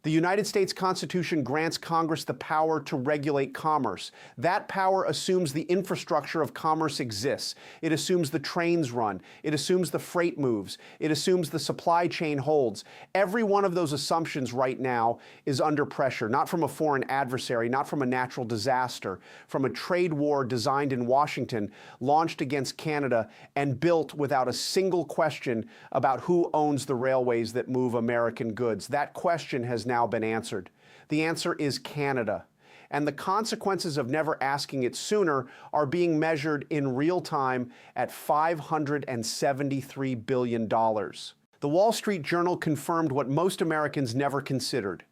The United States Constitution grants Congress the power to regulate commerce. That power assumes the infrastructure of commerce exists. It assumes the trains run. It assumes the freight moves. It assumes the supply chain holds. Every one of those assumptions right now is under pressure, not from a foreign adversary, not from a natural disaster, from a trade war designed in Washington, launched against Canada, and built without a single question about who owns the railways that move American goods. That question has now been answered. The answer is Canada. And the consequences of never asking it sooner are being measured in real time at $573 billion. The Wall Street Journal confirmed what most Americans never considered.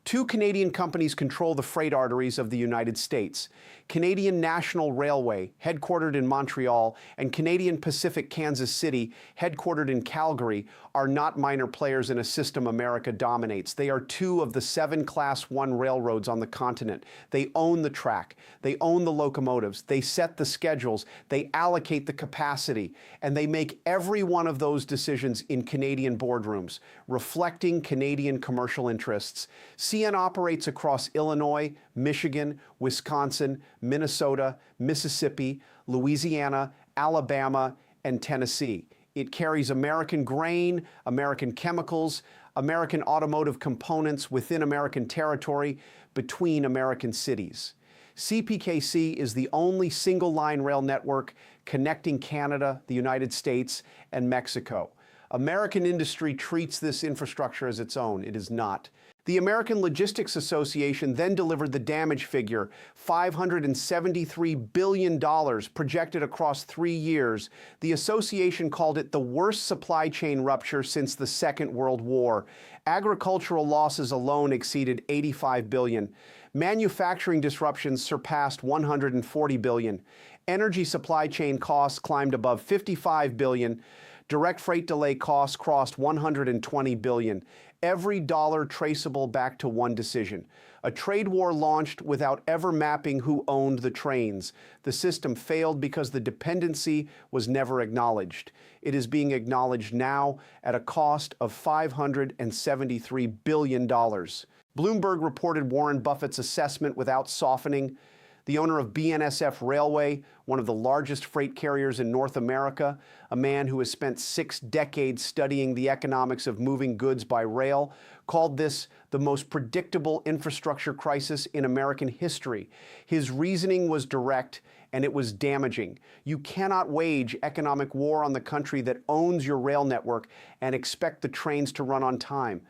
Two Canadian companies control the freight arteries of the United States. Canadian National Railway, headquartered in Montreal, and Canadian Pacific Kansas City, headquartered in Calgary, are not minor players in a system America dominates. They are two of the 7 Class I railroads on the continent. They own the track. They own the locomotives. They set the schedules. They allocate the capacity. And they make every one of those decisions in Canadian boardrooms, reflecting Canadian commercial interests. CN operates across Illinois, Michigan, Wisconsin, Minnesota, Mississippi, Louisiana, Alabama, and Tennessee. It carries American grain, American chemicals, American automotive components within American territory, between American cities. CPKC is the only single-line rail network connecting Canada, the United States, and Mexico. American industry treats this infrastructure as its own. It is not. The American Logistics Association then delivered the damage figure, $573 billion projected across 3 years. The association called it the worst supply chain rupture since the Second World War. Agricultural losses alone exceeded $85 billion. Manufacturing disruptions surpassed $140 billion. Energy supply chain costs climbed above $55 billion. Direct freight delay costs crossed $120 billion. Every dollar traceable back to one decision. A trade war launched without ever mapping who owned the trains. The system failed because the dependency was never acknowledged. It is being acknowledged now at a cost of $573 billion. Bloomberg reported Warren Buffett's assessment without softening. The owner of BNSF Railway, one of the largest freight carriers in North America, a man who has spent 6 decades studying the economics of moving goods by rail, called this the most predictable infrastructure crisis in American history. His reasoning was direct and it was damaging. You cannot wage economic war on the country that owns your rail network and expect the trains to run on time.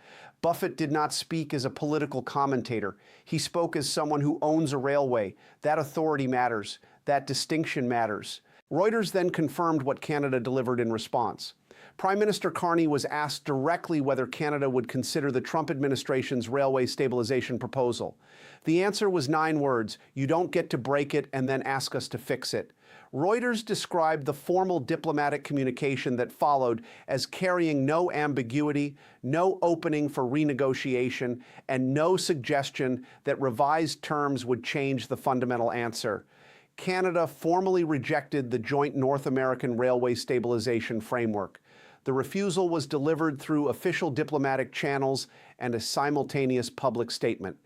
Buffett did not speak as a political commentator. He spoke as someone who owns a railway. That authority matters. That distinction matters. Reuters then confirmed what Canada delivered in response. Prime Minister Carney was asked directly whether Canada would consider the Trump administration's railway stabilization proposal. The answer was 9 words: "You don't get to break it and then ask us to fix it." Reuters described the formal diplomatic communication that followed as carrying no ambiguity, no opening for renegotiation, and no suggestion that revised terms would change the fundamental answer. Canada formally rejected the joint North American Railway Stabilization Framework. The refusal was delivered through official diplomatic channels and a simultaneous public statement.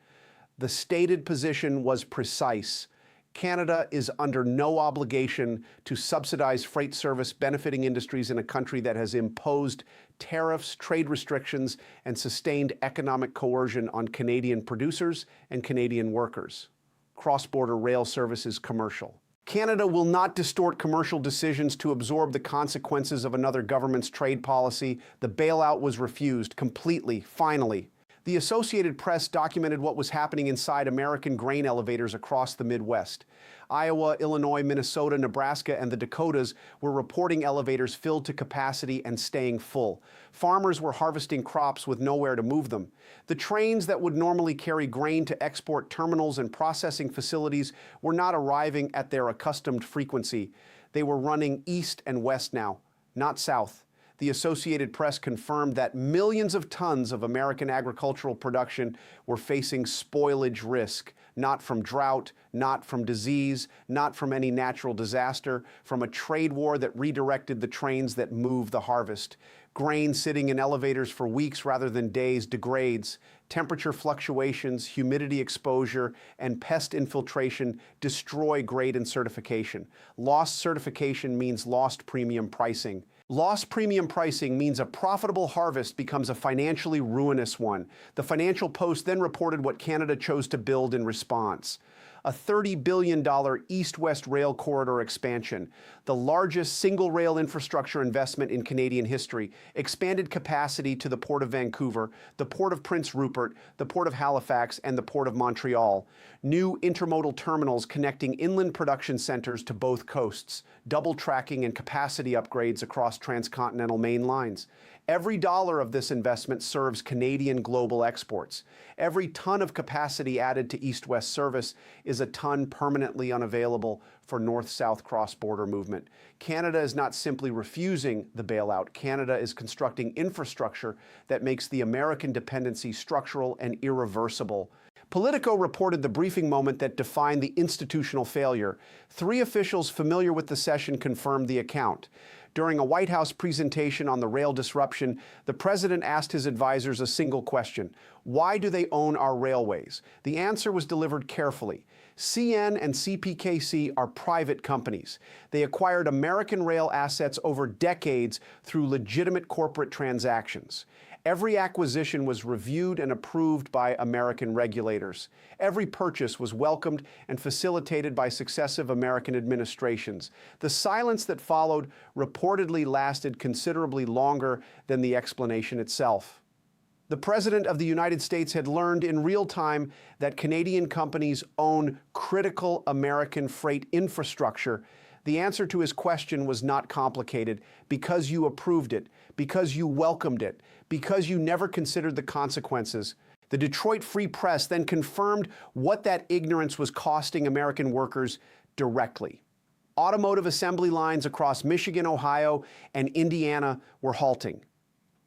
The stated position was precise. Canada is under no obligation to subsidize freight service benefiting industries in a country that has imposed tariffs, trade restrictions, and sustained economic coercion on Canadian producers and Canadian workers. Cross-border rail service is commercial. Canada will not distort commercial decisions to absorb the consequences of another government's trade policy. The bailout was refused completely, finally. The Associated Press documented what was happening inside American grain elevators across the Midwest. Iowa, Illinois, Minnesota, Nebraska, and the Dakotas were reporting elevators filled to capacity and staying full. Farmers were harvesting crops with nowhere to move them. The trains that would normally carry grain to export terminals and processing facilities were not arriving at their accustomed frequency. They were running east and west now, not south. The Associated Press confirmed that millions of tons of American agricultural production were facing spoilage risk, not from drought, not from disease, not from any natural disaster, from a trade war that redirected the trains that move the harvest. Grain sitting in elevators for weeks rather than days degrades. Temperature fluctuations, humidity exposure, and pest infiltration destroy grade and certification. Lost certification means lost premium pricing. Lost premium pricing means a profitable harvest becomes a financially ruinous one. The Financial Post then reported what Canada chose to build in response. A $30 billion east-west rail corridor expansion, the largest single rail infrastructure investment in Canadian history, expanded capacity to the Port of Vancouver, the Port of Prince Rupert, the Port of Halifax, and the Port of Montreal. New intermodal terminals connecting inland production centers to both coasts, double tracking and capacity upgrades across transcontinental main lines. Every dollar of this investment serves Canadian global exports. Every ton of capacity added to east-west service is a ton permanently unavailable for north-south cross-border movement. Canada is not simply refusing the bailout. Canada is constructing infrastructure that makes the American dependency structural and irreversible. Politico reported the briefing moment that defined the institutional failure. 3 officials familiar with the session confirmed the account. During a White House presentation on the rail disruption, the president asked his advisors a single question: why do they own our railways? The answer was delivered carefully. CN and CPKC are private companies. They acquired American rail assets over decades through legitimate corporate transactions. Every acquisition was reviewed and approved by American regulators. Every purchase was welcomed and facilitated by successive American administrations. The silence that followed reportedly lasted considerably longer than the explanation itself. The President of the United States had learned in real time that Canadian companies own critical American freight infrastructure. The answer to his question was not complicated: because you approved it, because you welcomed it, because you never considered the consequences. The Detroit Free Press then confirmed what that ignorance was costing American workers directly. Automotive assembly lines across Michigan, Ohio, and Indiana were halting.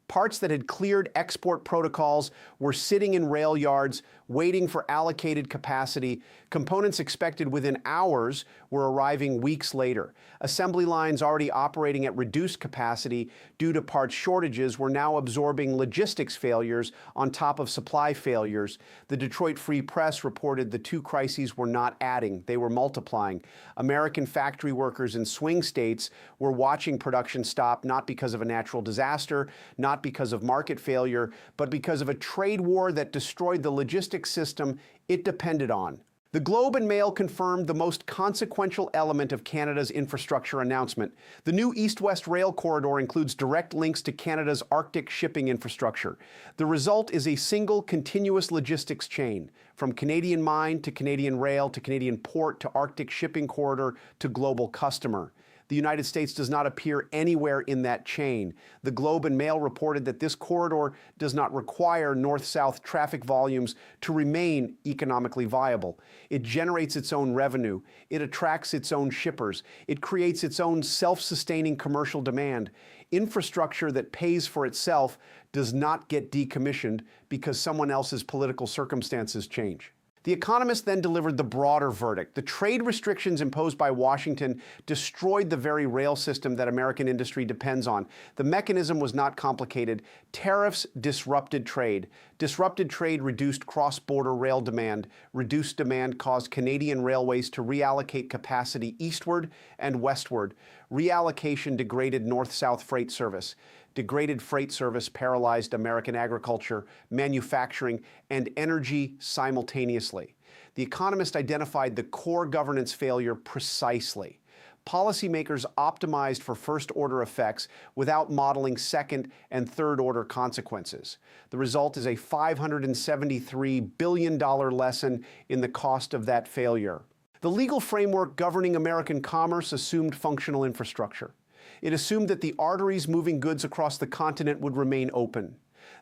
Parts that had cleared export protocols were sitting in rail yards, waiting for allocated capacity. Components expected within hours were arriving weeks later. Assembly lines already operating at reduced capacity due to parts shortages were now absorbing logistics failures on top of supply failures. The Detroit Free Press reported the 2 crises were not adding, they were multiplying. American factory workers in swing states were watching production stop not because of a natural disaster, not because of market failure, but because of a trade war that destroyed the logistics system it depended on. The Globe and Mail confirmed the most consequential element of Canada's infrastructure announcement. The new east-west rail corridor includes direct links to Canada's Arctic shipping infrastructure. The result is a single continuous logistics chain, from Canadian mine to Canadian rail to Canadian port to Arctic shipping corridor to global customer. The United States does not appear anywhere in that chain. The Globe and Mail reported that this corridor does not require north-south traffic volumes to remain economically viable. It generates its own revenue. It attracts its own shippers. It creates its own self-sustaining commercial demand. Infrastructure that pays for itself does not get decommissioned because someone else's political circumstances change. The Economist then delivered the broader verdict. The trade restrictions imposed by Washington destroyed the very rail system that American industry depends on. The mechanism was not complicated. Tariffs disrupted trade. Disrupted trade reduced cross-border rail demand. Reduced demand caused Canadian railways to reallocate capacity eastward and westward. Reallocation degraded north-south freight service. Degraded freight service paralyzed American agriculture, manufacturing, and energy simultaneously. The Economist identified the core governance failure precisely. Policymakers optimized for first-order effects without modeling second- and third-order consequences. The result is a $573 billion lesson in the cost of that failure. The legal framework governing American commerce assumed functional infrastructure. It assumed that the arteries moving goods across the continent would remain open.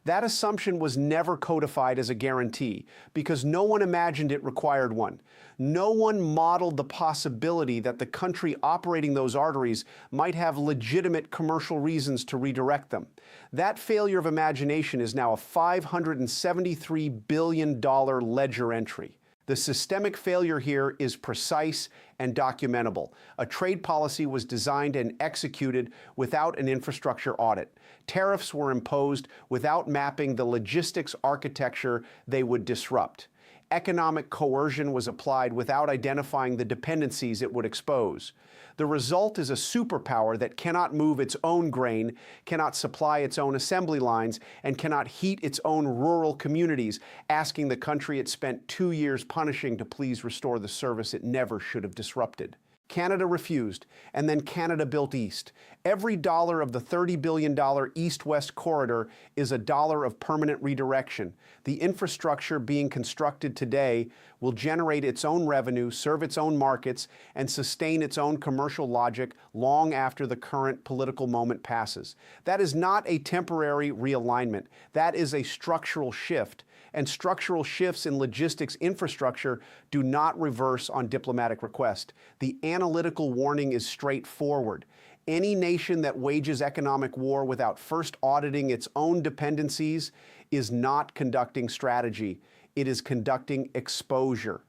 That assumption was never codified as a guarantee because no one imagined it required one. No one modeled the possibility that the country operating those arteries might have legitimate commercial reasons to redirect them. That failure of imagination is now a $573 billion ledger entry. The systemic failure here is precise and documentable. A trade policy was designed and executed without an infrastructure audit. Tariffs were imposed without mapping the logistics architecture they would disrupt. Economic coercion was applied without identifying the dependencies it would expose. The result is a superpower that cannot move its own grain, cannot supply its own assembly lines, and cannot heat its own rural communities, asking the country it spent 2 years punishing to please restore the service it never should have disrupted. Canada refused, and then Canada built east. Every dollar of the $30 billion east-west corridor is a dollar of permanent redirection. The infrastructure being constructed today will generate its own revenue, serve its own markets, and sustain its own commercial logic long after the current political moment passes. That is not a temporary realignment. That is a structural shift. And structural shifts in logistics infrastructure do not reverse on diplomatic request. The analytical warning is straightforward. Any nation that wages economic war without first auditing its own dependencies is not conducting strategy. It is conducting exposure.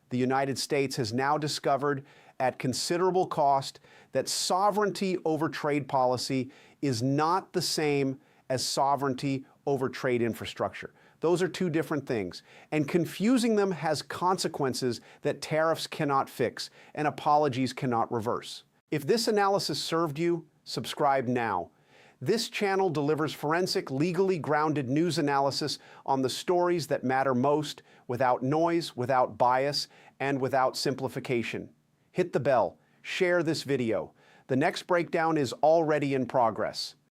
The United States has now discovered at considerable cost that sovereignty over trade policy is not the same as sovereignty over trade infrastructure. Those are two different things, and confusing them has consequences that tariffs cannot fix and apologies cannot reverse. If this analysis served you, subscribe now. This channel delivers forensic, legally grounded news analysis on the stories that matter most, without noise, without bias, and without simplification. Hit the bell, share this video. The next breakdown is already in progress.